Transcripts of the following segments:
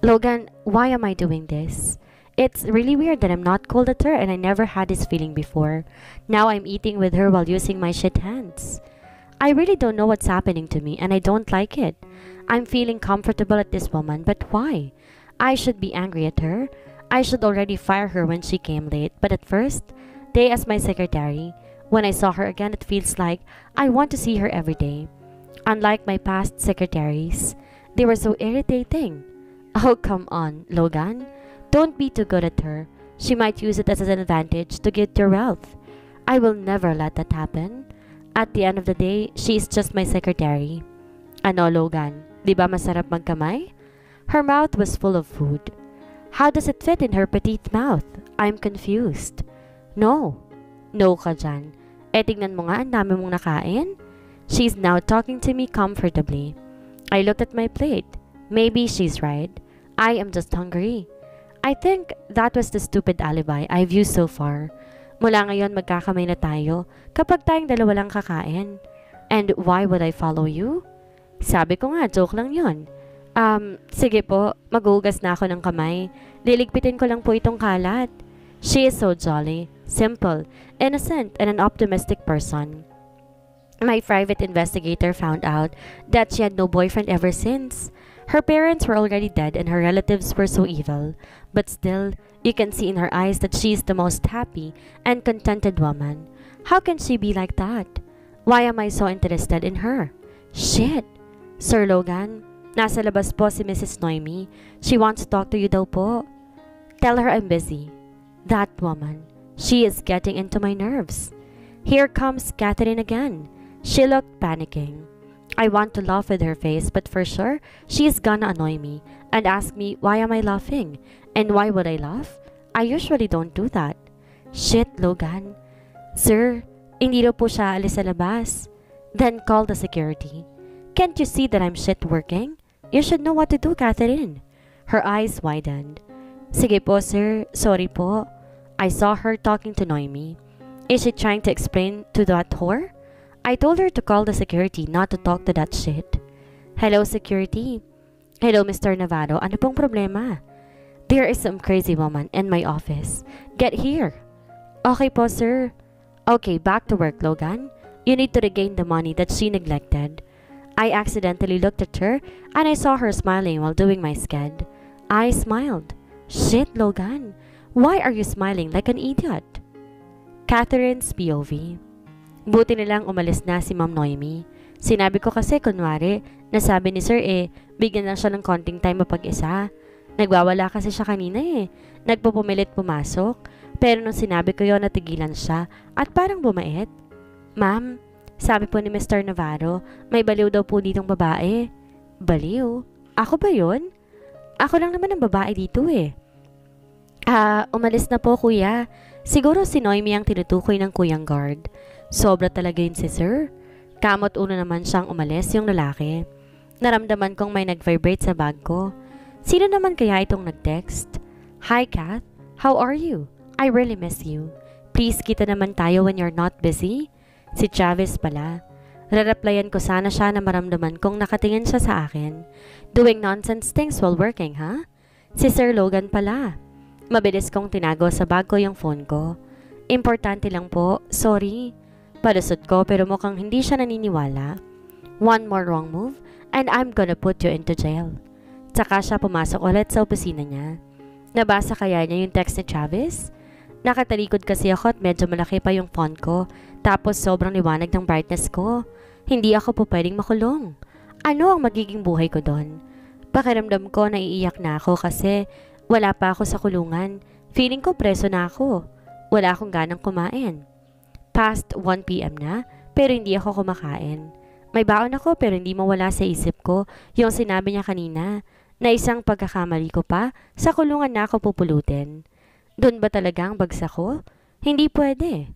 Logan, why am I doing this? It's really weird that I'm not cold at her and I never had this feeling before. Now I'm eating with her while using my shit hands. I really don't know what's happening to me and I don't like it. I'm feeling comfortable at this woman, but why? I should be angry at her. I should already fire her when she came late, but at first, day as my secretary, when I saw her again, it feels like I want to see her every day. Unlike my past secretaries, they were so irritating. Oh, come on, Logan. Don't be too good at her. She might use it as an advantage to get your wealth. I will never let that happen. At the end of the day, she is just my secretary. Ano, Logan? Di ba masarap magkamay? Her mouth was full of food. How does it fit in her petite mouth? I'm confused. No. No ka dyan. Eh tignan mo nga, ang dami mong nakain. She's now talking to me comfortably. I looked at my plate. Maybe she's right. I am just hungry. I think that was the stupid alibi I've used so far. Mula ngayon magkakamay na tayo kapag tayong dalawa lang kakain. And why would I follow you? Sabi ko nga, joke lang yon. Sige po, maghugas na ako ng kamay. Liligpitin ko lang po itong kalat. She is so jolly, simple, innocent, and an optimistic person. My private investigator found out that she had no boyfriend ever since. Her parents were already dead and her relatives were so evil. But still, you can see in her eyes that she is the most happy and contented woman. How can she be like that? Why am I so interested in her? Shit! Sir Logan, nasa labas po si Mrs. Noemi. She wants to talk to you daw po. Tell her I'm busy. That woman. She is getting into my nerves. Here comes Catherine again. She looked panicking. I want to laugh with her face, but for sure, she is gonna annoy me and ask me why am I laughing? And why would I laugh? I usually don't do that. Shit, Logan. Sir, hindi daw po siya alis sa labas. Then call the security. Can't you see that I'm shit working? You should know what to do, Catherine. Her eyes widened. Sige po, sir. Sorry po. I saw her talking to Noemi. Is she trying to explain to that whore? I told her to call the security, not to talk to that shit. Hello, security. Hello, Mr. Navarro. Ano pong problema? There is some crazy woman in my office. Get here. Okay po, sir. Okay, back to work, Logan. You need to regain the money that she neglected. I accidentally looked at her and I saw her smiling while doing my sked. I smiled. Shit, Logan. Why are you smiling like an idiot? Catherine's POV. Buti nilang umalis na si Ma'am Noemi. Sinabi ko kasi kunwari, nasabi ni Sir bigyan lang siya ng konting time mapag-isa. Nagwawala kasi siya kanina Nagpupumilit pumasok. Pero nung sinabi ko yon natigilan siya at parang bumait. Ma'am, sabi po ni Mr. Navarro, may baliw daw po ditong babae. Baliw? Ako ba yon? Ako lang naman ang babae dito Umalis na po kuya. Siguro si Noemi ang tinutukoy ng kuyang guard. Sobra talaga yun si Sir. Kamot uno naman siyang umalis yung lalaki. Naramdaman kong may nag-vibrate sa bag ko. Sino naman kaya itong nag-text? Hi Kath, how are you? I really miss you. Please kita naman tayo when you're not busy. Si Chavez pala. Re-replyan ko sana siya na maramdaman kong nakatingin siya sa akin. Doing nonsense things while working, ha? Si Sir Logan pala. Mabilis kong tinago sa bag ko yung phone ko. Importante lang po, sorry. Palusot ko pero mukhang hindi siya naniniwala. One more wrong move and I'm gonna put you into jail. Tsaka siya pumasok ulit sa opisina niya. Nabasa kaya niya yung text ni Chavez? Nakatalikod kasi ako at medyo malaki pa yung font ko. Tapos sobrang liwanag ng brightness ko. Hindi ako po pwedeng makulong. Ano ang magiging buhay ko doon? Pakiramdam ko naiiyak na ako kasi wala pa ako sa kulungan. Feeling ko preso na ako. Wala akong ganang kumain. Past 1 p.m. na, pero hindi ako kumakain. May baon ako pero hindi mawala sa isip ko yung sinabi niya kanina na isang pagkakamali ko pa, sa kulungan na ako pupulutin. Doon ba talagang bagsak ko? Hindi pwede.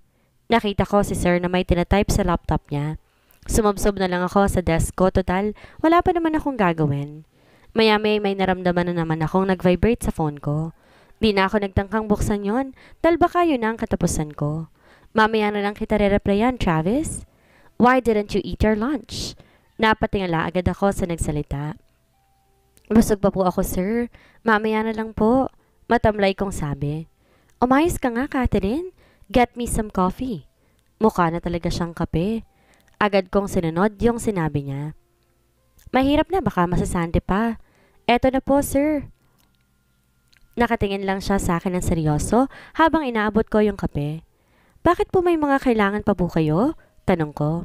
Nakita ko si Sir na may tinatype sa laptop niya. Sumabsob na lang ako sa desk ko, total, wala pa naman akong gagawin. Maya-may may naramdaman na naman akong nag-vibrate sa phone ko. Di na ako nagtangkang buksan yon dahil baka yun na ang katapusan ko. Mamaya na lang kita re-replyan, Travis. Why didn't you eat your lunch? Napatingala agad ako sa nagsalita. Busog pa po ako, sir. Mamaya na lang po. Matamlay kong sabi. Umayos ka nga, Catherine. Get me some coffee. Mukha na talaga siyang kape. Agad kong sinunod yung sinabi niya. Mahirap na, baka masasante pa. Eto na po, sir. Nakatingin lang siya sa akin ng seryoso habang inaabot ko yung kape. Bakit po may mga kailangan pa po kayo? Tanong ko.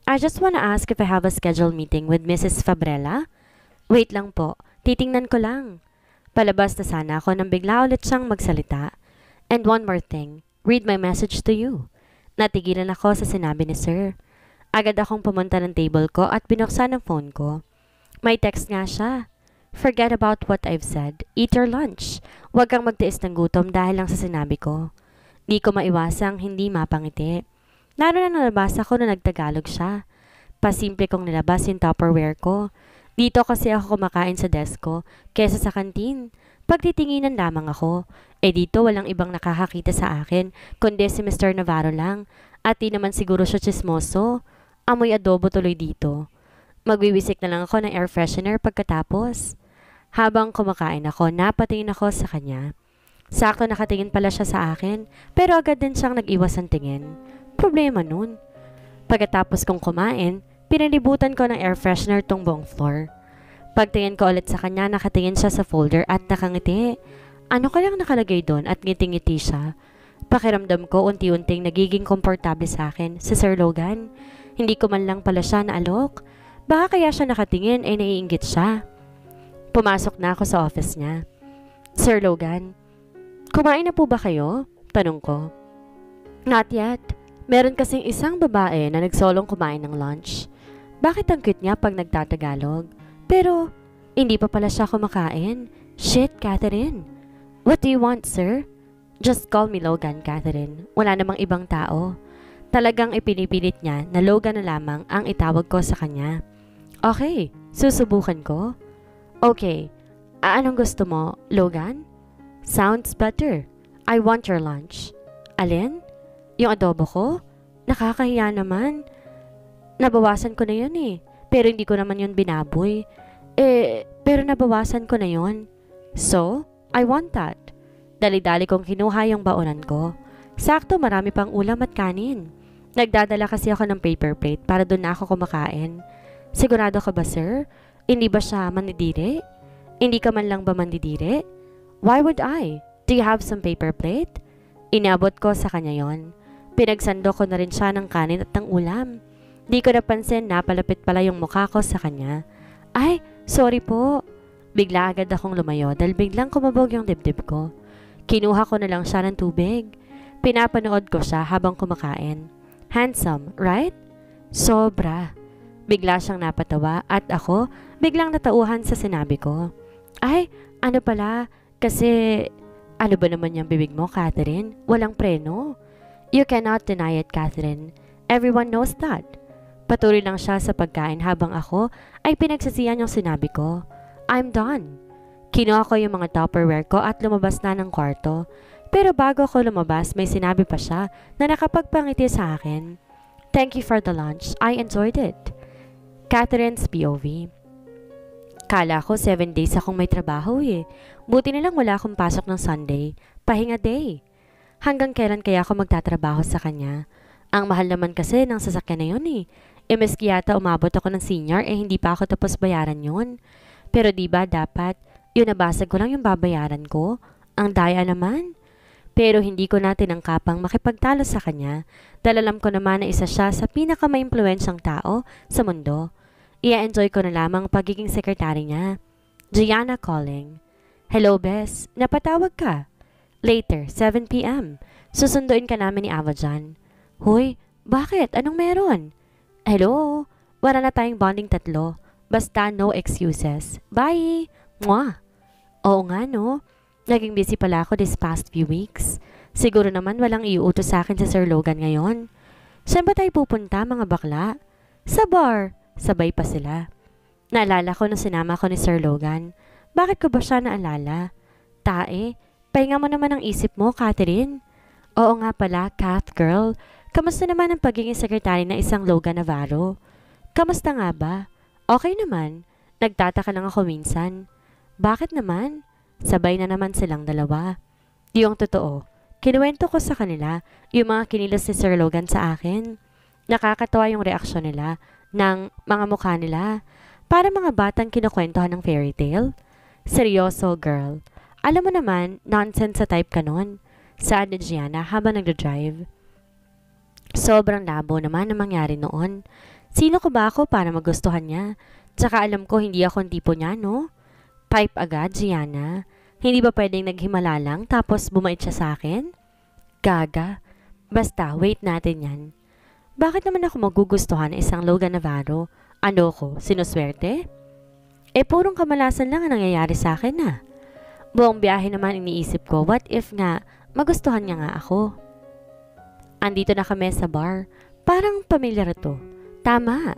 I just wanna ask if I have a scheduled meeting with Mrs. Fabrella. Wait lang po, titingnan ko lang. Palabas na sana ako nang bigla ulit siyang magsalita. And one more thing, read my message to you. Natigilan ako sa sinabi ni Sir. Agad akong pumunta ng table ko at binuksan ang phone ko. May text nga siya. Forget about what I've said. Eat your lunch. Huwag kang magtiis ng gutom dahil lang sa sinabi ko. Di ko maiwasang hindi mapangiti. Lalo na nalabas ako na nagtagalog siya. Pasimple kong nilabas yung Tupperware ko. Dito kasi ako kumakain sa desk ko, kesa sa kantin. Pagtitinginan lamang ako. Dito walang ibang nakakakita sa akin, kundi si Mr. Navarro lang. At di naman siguro siya chismoso. Amoy adobo tuloy dito. Magwiwisik na lang ako ng air freshener pagkatapos. Habang kumakain ako, napatingin ako sa kanya. Sakto nakatingin pala siya sa akin, pero agad din siyang nag-iwas ang tingin. Problema nun. Pagkatapos kong kumain, pinalibutan ko ng air freshener tong buong floor. Pagtingin ko ulit sa kanya, nakatingin siya sa folder at nakangiti. Ano kayang nakalagay doon at ngiting-ngiti siya? Pakiramdam ko unti-unting nagiging komportable sa akin si Sir Logan. Hindi ko man lang pala siya naalok. Baka kaya siya nakatingin ay naiinggit siya. Pumasok na ako sa office niya. Sir Logan, kumain na po ba kayo? Tanong ko. Not yet. Meron kasing isang babae na nagsolong kumain ng lunch. Bakit ang cute niya pag nagtatagalog? Pero, hindi pa pala siya kumakain. Shit, Catherine. What do you want, sir? Just call me Logan, Catherine. Wala namang ibang tao. Talagang ipinipilit niya na Logan na lamang ang itawag ko sa kanya. Okay, susubukan ko. Okay, anong gusto mo, Logan? Sounds better. I want your lunch. Alin? Yung adobo ko? Nakakahiya naman. Nabawasan ko na yun eh. Pero hindi ko naman yun binaboy. Pero nabawasan ko na yun. So, I want that. Dali-dali kong kinuha yung baonan ko. Sakto marami pang ulam at kanin. Nagdadala kasi ako ng paper plate para doon na ako kumakain. Sigurado ka ba, sir? Hindi ba siya mandidiri? Hindi ka man lang ba mandidiri? Why would I? Do you have some paper plate? Inabot ko sa kanya yon. Pinagsando ko na rin siya ng kanin at ng ulam. Di ko napansin na palapit pala yung mukha ko sa kanya. Ay, sorry po. Bigla agad akong lumayo dahil biglang kumabog yung dibdib ko. Kinuha ko na lang siya ng tubig. Pinapanood ko siya habang kumakain. Handsome, right? Sobra. Bigla siyang napatawa at ako biglang natauhan sa sinabi ko. Ay, ano pala? Kasi, ano ba naman yung bibig mo, Catherine? Walang preno. You cannot deny it, Catherine. Everyone knows that. Patuloy lang siya sa pagkain habang ako ay pinagsisihan yung sinabi ko. I'm done. Kinuha ko yung mga Tupperware ko at lumabas na ng kwarto. Pero bago ako lumabas, may sinabi pa siya na nakapagpangiti sa akin. Thank you for the lunch. I enjoyed it. Catherine's POV. Kala ko 7 days akong may trabaho eh. Buti na lang wala akong pasok ng Sunday. Pahinga day. Hanggang kailan kaya ako magtatrabaho sa kanya? Ang mahal naman kasi ng sasakyan na yun eh. Maski yata umabot ako ng senior hindi pa ako tapos bayaran yun. Pero diba dapat, yun nabasag ko lang yung babayaran ko. Ang daya naman. Pero hindi ko na tinangkapang makipagtalo sa kanya dahil alam ko naman na isa siya sa pinakamaimpluwensyang tao sa mundo. Ia-enjoy ko na lamang pagiging sekretary niya. Gianna calling. Hello, Bes. Napatawag ka? Later, 7 p.m. Susunduin ka namin ni Ava dyan. Hoy, bakit? Anong meron? Hello? Wala na tayong bonding tatlo. Basta no excuses. Bye! Mwah! Oo nga no. Naging busy pala ako this past few weeks. Siguro naman walang iuutos sa akin sa Sir Logan ngayon. Saan ba tayo pupunta mga bakla? Sa bar. Sabay pa sila. Naalala ko nung sinama ko ni Sir Logan. Bakit ko ba siya naalala? Tae, pahinga mo naman ang isip mo, Catherine. Oo nga pala, Cath girl. Kamusta naman ang pagiging sekretary ng isang Logan Navarro? Kamusta nga ba? Okay naman. Nagtataka lang ako minsan. Bakit naman? Sabay na naman silang dalawa. Yung totoo, kinuwento ko sa kanila yung mga kinilos ni Sir Logan sa akin. Nakakatawa yung reaksyon nila ng mga mukha nila. Para mga batang kinukwentuhan ng fairy tale. Seryoso, girl. Alam mo naman, nonsense sa type ka nun. Saad ni Gianna habang nagdadrive. Sobrang labo naman ang mangyari noon. Sino ko ba ako para magustuhan niya? Tsaka alam ko hindi ako ang tipo niya, no? Type agad, Gianna. Hindi ba pwedeng naghimala lang tapos bumait siya sa akin? Gaga. Basta, wait natin yan. Bakit naman ako magugustuhan ng isang Logan Navarro? Ano ko, sinuswerte? Purong kamalasan lang ang nangyayari sa akin na. Buong biyahe naman iniisip ko, what if nga, magustuhan niya nga ako? Andito na kami sa bar. Parang pamilyar to. Tama.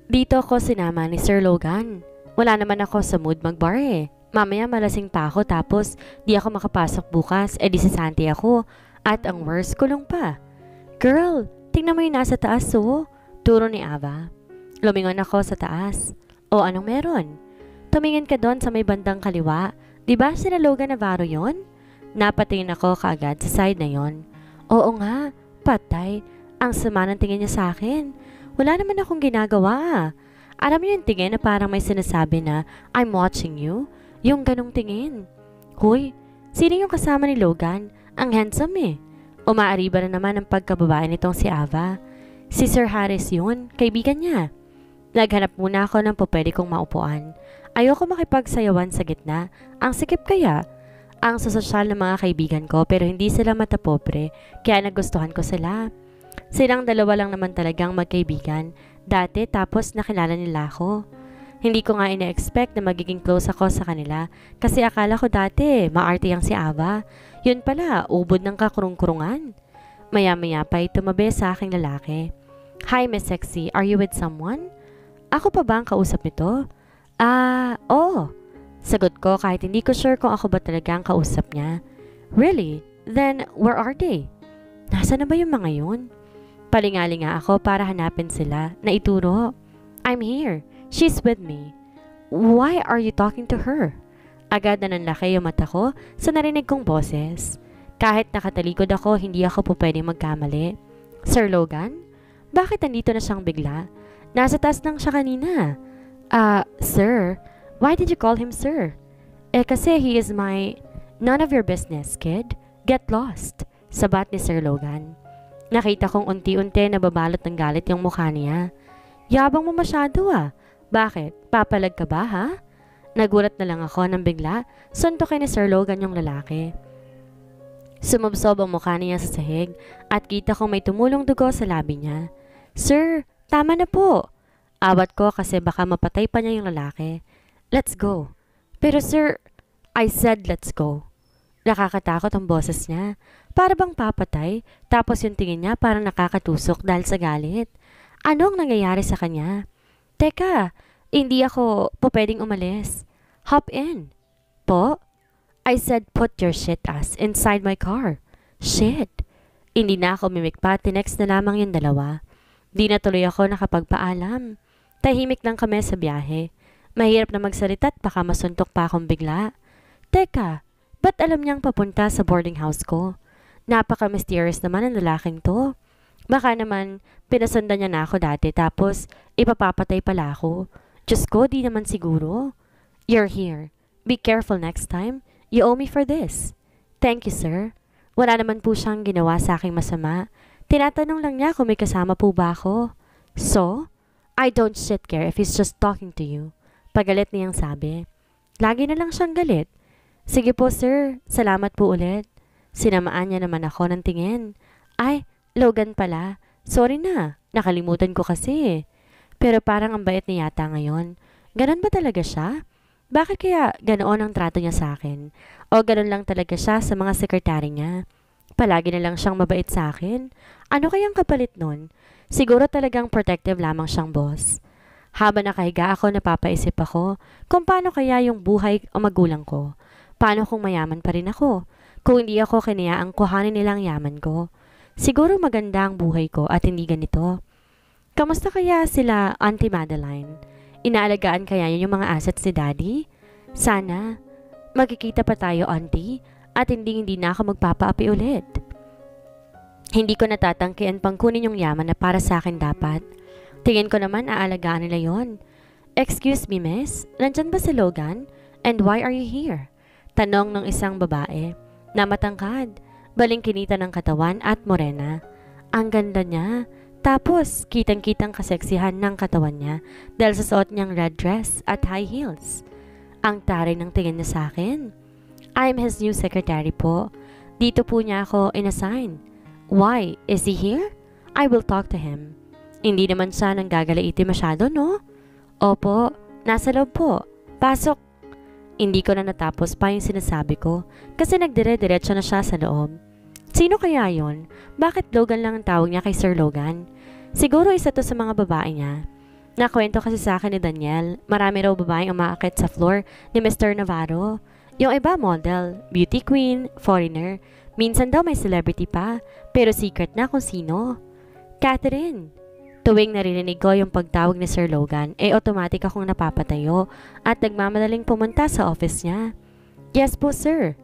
Dito ako sinama ni Sir Logan. Wala naman ako sa mood mag-bar eh. Mamaya malasing pa ako tapos di ako makapasok bukas, di sasanti ako. At ang worst, kulong pa. Girl, tingnan mo yung nasa taas oh. Turo ni Ava. Lumingon ako sa taas. O anong meron? Tumingin ka doon sa may bandang kaliwa. Diba sila Logan Navarro yon? Napatingin ako kaagad sa side na yon. Oo nga, patay. Ang sama ng tingin niya sa akin. Wala naman akong ginagawa. Alam mo yung tingin na parang may sinasabi na, I'm watching you? Yung ganong tingin. Hoy, sino yung kasama ni Logan? Ang handsome eh. Umaariba na naman ang pagkababae nitong si Ava. Si Sir Harris yun, kaibigan niya. Naghanap muna ako ng pupwede kong maupuan. Ayoko makipagsayawan sa gitna. Ang sikip kaya. Ang sosyal ng mga kaibigan ko pero hindi sila matapobre, kaya nagustuhan ko sila. Silang dalawa lang naman talagang magkaibigan. Dati tapos nakilala nila ako. Hindi ko nga ina-expect na magiging close ako sa kanila kasi akala ko dati maarte yang si Ava. Yun pala, ubod ng kakurung-kurungan. Maya-maya pa tumabi sa aking lalaki. Hi, Miss Sexy, are you with someone? Ako pa ba ang kausap nito? Oo. Sagot ko kahit hindi ko sure kung ako ba talaga ang kausap niya. Really? Then, where are they? Nasaan na ba yung mga yun? Palingali nga ako para hanapin sila na ituro. I'm here. She's with me. Why are you talking to her? Agad na nanlaki yung mata ko sa narinig kong boses. Kahit nakatalikod ako, hindi ako po pwedeng magkamali. Sir Logan? Bakit nandito na siyang bigla? Nasa taas lang siya kanina. Sir? Why did you call him sir? Kasi he is my... None of your business, kid. Get lost. Sabat ni Sir Logan. Nakita kong unti-unti nababalot ng galit yung mukha niya. Yabang mo masyado ah. Bakit? Papalag ka ba ha? Nagulat na lang ako nang bigla. Suntokin ni Sir Logan yung lalaki. Sumubsob ang mukha niya sa sahig at kita kong may tumulong dugo sa labi niya. Sir, tama na po. Awat ko kasi baka mapatay pa niya yung lalaki. Let's go. Pero sir, I said let's go. Nakakatakot ang boses niya. Para bang papatay, tapos yung tingin niya parang nakakatusok dahil sa galit. Ano ang nangyayari sa kanya? Teka, hindi ako po pwedeng umalis. Hop in. Po? I said put your shit ass inside my car. Shit. Hindi na ako mimikpa, tinext na lamang yung dalawa. Di na tuloy ako nakapagpaalam. Tahimik lang kami sa biyahe. Mahirap na magsalita at baka masuntok pa akong bigla. Teka, ba't alam niyang papunta sa boarding house ko? Napaka-mysterious naman ang lalaking to. Baka naman pinasundan niya na ako dati tapos ipapapatay pala ako. Diyos ko, di naman siguro. You're here. Be careful next time. You owe me for this. Thank you, sir. Wala naman po siyang ginawa sa aking masama. Tinatanong lang niya kung may kasama po ba ako. So, I don't shit care if he's just talking to you. Pagalit niyang sabi. Lagi na lang siyang galit. Sige po sir, salamat po ulit. Sinamaan niya naman ako ng tingin. Ay, Logan pala. Sorry na, nakalimutan ko kasi. Pero parang ang bait niya yata ngayon. Ganon ba talaga siya? Bakit kaya ganoon ang trato niya sa akin? O ganon lang talaga siya sa mga sekretary niya? Palagi na lang siyang mabait sa akin? Ano kayang kapalit nun? Siguro talagang protective lamang siyang boss. Habang nakahiga ako, napapaisip ako kung paano kaya yung buhay o magulang ko. Paano kung mayaman pa rin ako? Kung hindi ako kinayaang kuhanin nilang yaman ko. Siguro maganda ang buhay ko at hindi ganito. Kamusta kaya sila Auntie Madeline? Inaalagaan kaya niya yung mga assets ni Daddy? Sana, magkikita pa tayo, auntie, at hindi na ako magpapaapi ulit. Hindi ko natatangkian pang kunin yung yaman na para sa akin dapat. Tingin ko naman aalagaan nila yon. Excuse me, miss, nandyan ba si Logan? And why are you here? Tanong ng isang babae na matangkad, balingkinita ng katawan at morena. Ang ganda niya. Tapos, kitang-kitang kaseksihan ng katawan niya dahil sa suot niyang red dress at high heels. Ang taray ng tingin niya sa akin. I'm his new secretary po. Dito po niya ako inassign. Why? Is he here? I will talk to him. Hindi naman siya nang gagalaiti masyado, no? Opo, nasa loob po. Pasok. Hindi ko na natapos pa yung sinasabi ko kasi nagdire-diretso na siya sa loob. Sino kaya yon? Bakit Logan lang ang tawag niya kay Sir Logan? Siguro isa to sa mga babae niya. Nakwento kasi sa akin ni Daniel, marami raw babaeng umaakit sa floor ni Mr. Navarro. Yung iba model, beauty queen, foreigner, minsan daw may celebrity pa, pero secret na kung sino. Catherine. Tuwing naririnig ko yung pagtawag ni Sir Logan, automatic akong napapatayo at nagmamadaling pumunta sa office niya. Yes po, sir.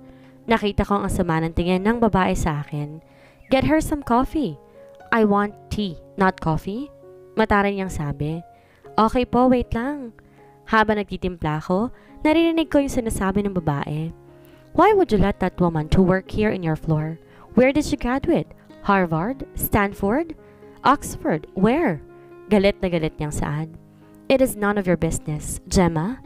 Nakita ko ang sama ng tingin ng babae sa akin. Get her some coffee. I want tea, not coffee. Mataray niyang sabi. Okay po, wait lang. Habang nagtitimpla ko, naririnig ko yung sinasabi ng babae. Why would you let that woman to work here in your floor? Where did she graduate? Harvard? Stanford? Oxford? Where? Galit na galit niyang saad. It is none of your business, Gemma.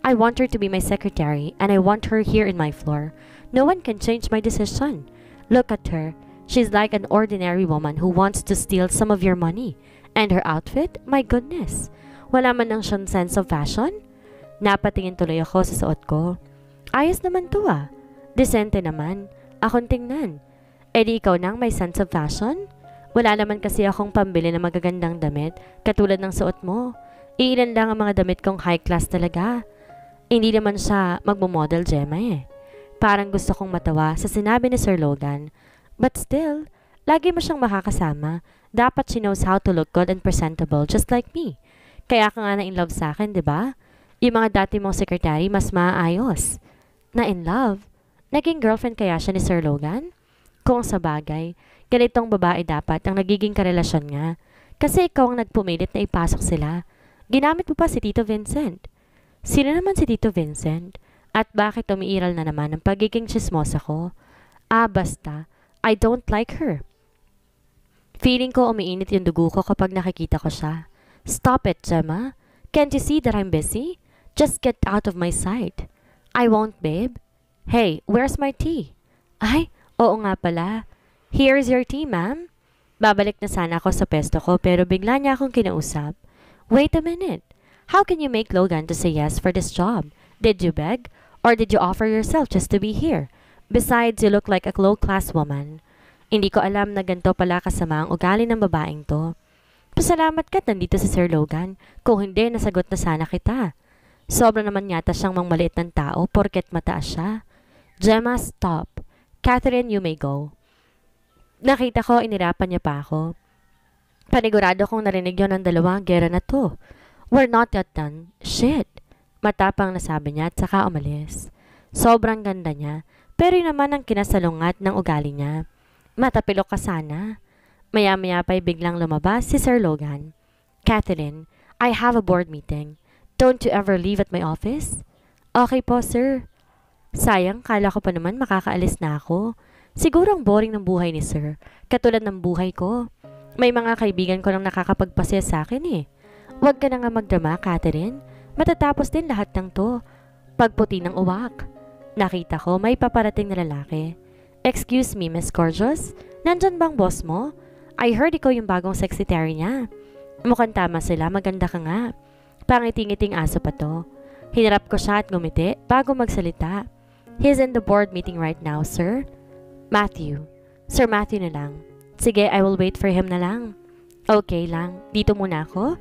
I want her to be my secretary and I want her here in my floor. No one can change my decision. Look at her. She's like an ordinary woman who wants to steal some of your money. And her outfit? My goodness. Wala man lang siyang sense of fashion? Napatingin tuloy ako sa suot ko. Ayos naman to ah. Decente naman. Akong tingnan. E di ikaw nang may sense of fashion? Wala naman kasi akong pambili ng magagandang damit katulad ng suot mo. Iilan lang ang mga damit kong high class talaga. Hindi naman siya magmomodel, Gemma eh. Parang gusto kong matawa sa sinabi ni Sir Logan. But still, lagi mo siyang makakasama. Dapat she knows how to look good and presentable just like me. Kaya ka nga na-in-love sa akin, di ba? Yung mga dati mong secretary mas maayos. Na-in-love? Naging girlfriend kaya siya ni Sir Logan? Kung sa bagay, ganitong babae dapat ang nagiging karelasyon niya. Kasi ikaw ang nagpumilit na ipasok sila. Ginamit mo pa si Tito Vincent. Sino naman si Tito Vincent? At bakit umiiral na naman ang pagiging chismosa ko? Basta, I don't like her. Feeling ko umiinit yung dugo ko kapag nakikita ko siya. Stop it, Gemma. Can't you see that I'm busy? Just get out of my sight. I won't, babe. Hey, where's my tea? Ay, oo nga pala. Here's your tea, ma'am. Babalik na sana ako sa pesto ko pero bigla niya akong kinausap. Wait a minute. How can you make Logan to say yes for this job? Did you beg? Or did you offer yourself just to be here? Besides, you look like a low-class woman. Hindi ko alam na ganito pala kasama ang ugali ng babaeng to. Pasalamat ka't nandito si Sir Logan. Kung hindi, nasagot na sana kita. Sobra naman yata siyang mangmaliit ng tao porket mataas siya. Gemma, stop. Catherine, you may go. Nakita ko, inirapan niya pa ako. Panigurado kong narinig yon ng dalawang gera na to. We're not yet done. Shit. Matapang na sabi niya at saka umalis. Sobrang ganda niya, pero yun naman ang kinasalungat ng ugali niya. Matapilok ka sana. Maya-maya pa'y biglang lumabas si Sir Logan. Catherine, I have a board meeting. Don't you ever leave at my office? Okay po, sir. Sayang, kala ko pa naman makakaalis na ako. Siguro ang boring ng buhay ni sir, katulad ng buhay ko. May mga kaibigan ko lang nakakapagpasaya sa akin eh. Huwag ka na nga magdrama, Catherine. Matatapos din lahat ng to. Pagputi ng uwak. Nakita ko may paparating na lalaki. Excuse me, Miss Gorgeous. Nandyan bang boss mo? I heard ikaw yung bagong secretary niya. Mukhang tama sila, maganda ka nga. Pangiting-iting aso pa to. Hinarap ko siya at ngumiti bago magsalita. He's in the board meeting right now, sir. Matthew. Sir Matthew na lang. Sige, I will wait for him na lang. Okay lang. Dito muna ako?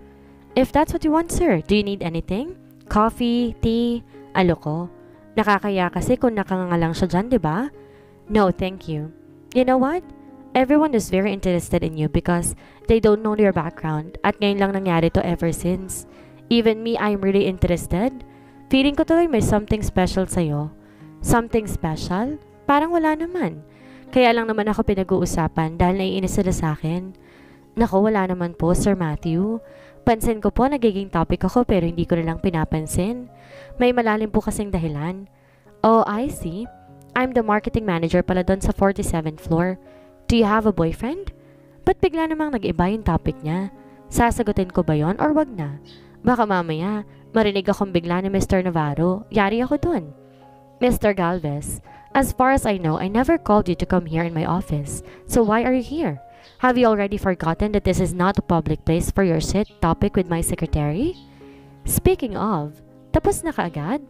If that's what you want, sir, do you need anything? Coffee, tea? Alo ko. Nakakaya kasi kung nakangangalang siya dyan, di ba? No, thank you. You know what? Everyone is very interested in you because they don't know your background at ngayon lang nangyari to ever since. Even me, I'm really interested. Feeling ko tuloy may something special sa'yo. Something special? Parang wala naman. Kaya lang naman ako pinag-uusapan dahil naiinis sila sa akin. Naku, wala naman po, Sir Matthew. Pansin ko po nagiging topic ako pero hindi ko na lang pinapansin. May malalim po kasing dahilan. Oh, I see. I'm the marketing manager pala doon sa 47th floor. Do you have a boyfriend? Ba't bigla namang nag-iba yung topic niya? Sasagutin ko ba yon or wag na? Baka mamaya, marinig akong bigla ni Mr. Navarro. Yari ako dun. Mr. Galvez, as far as I know, I never called you to come here in my office. So why are you here? Have you already forgotten that this is not a public place for your shit topic with my secretary? Speaking of, tapos na kaagad?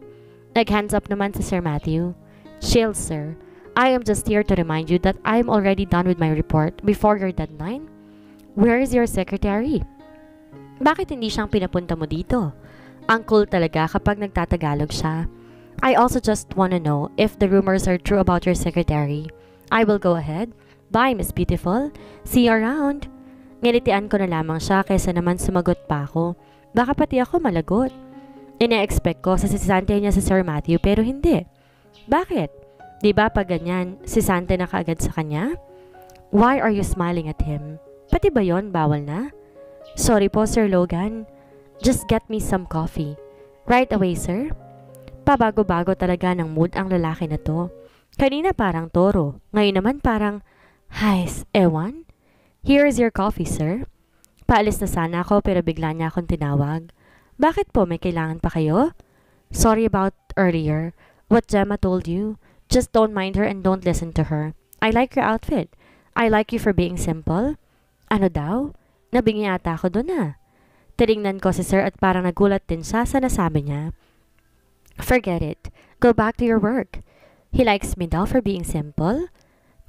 Nag-hands up naman si Sir Matthew. Chill, sir. I am just here to remind you that I am already done with my report before your deadline. Where is your secretary? Bakit hindi siyang pinapunta mo dito? Ang cool talaga kapag nagtatagalog siya. I also just want to know if the rumors are true about your secretary. I will go ahead. Bye, Miss Beautiful. See you around. Ngilitian ko na lamang siya kaysa naman sumagot pa ako. Baka pati ako malagot. Ine-expect ko sa sisante niya si Sir Matthew pero hindi. Bakit? Di ba pag ganyan, sisante na kaagad sa kanya? Why are you smiling at him? Pati ba yon bawal na? Sorry po, Sir Logan. Just get me some coffee. Right away, sir. Pabago-bago talaga ng mood ang lalaki na to. Kanina parang toro. Ngayon naman parang, Hays, ewan? Here is your coffee, sir. Paalis na sana ako pero bigla niya akong tinawag. Bakit po, may kailangan pa kayo? Sorry about earlier. What Gemma told you. Just don't mind her and don't listen to her. I like your outfit. I like you for being simple. Ano daw? Nabingi ata ako doon ah. Tinignan ko si sir at parang nagulat din siya sa nasabi niya. Forget it. Go back to your work. He likes me daw for being simple?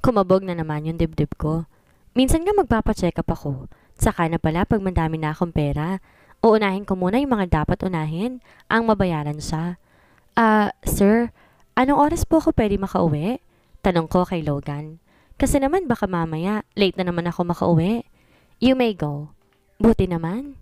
Kumabog na naman yung dibdib ko. Minsan nga magpapacheck up ako. Saka na pala pag mandami na akong pera. Uunahin ko muna yung mga dapat unahin. Ang mabayaran siya. Sir, anong oras po ako pwede makauwi? Tanong ko kay Logan. Kasi naman baka mamaya, late na naman ako makauwi. You may go. Buti naman.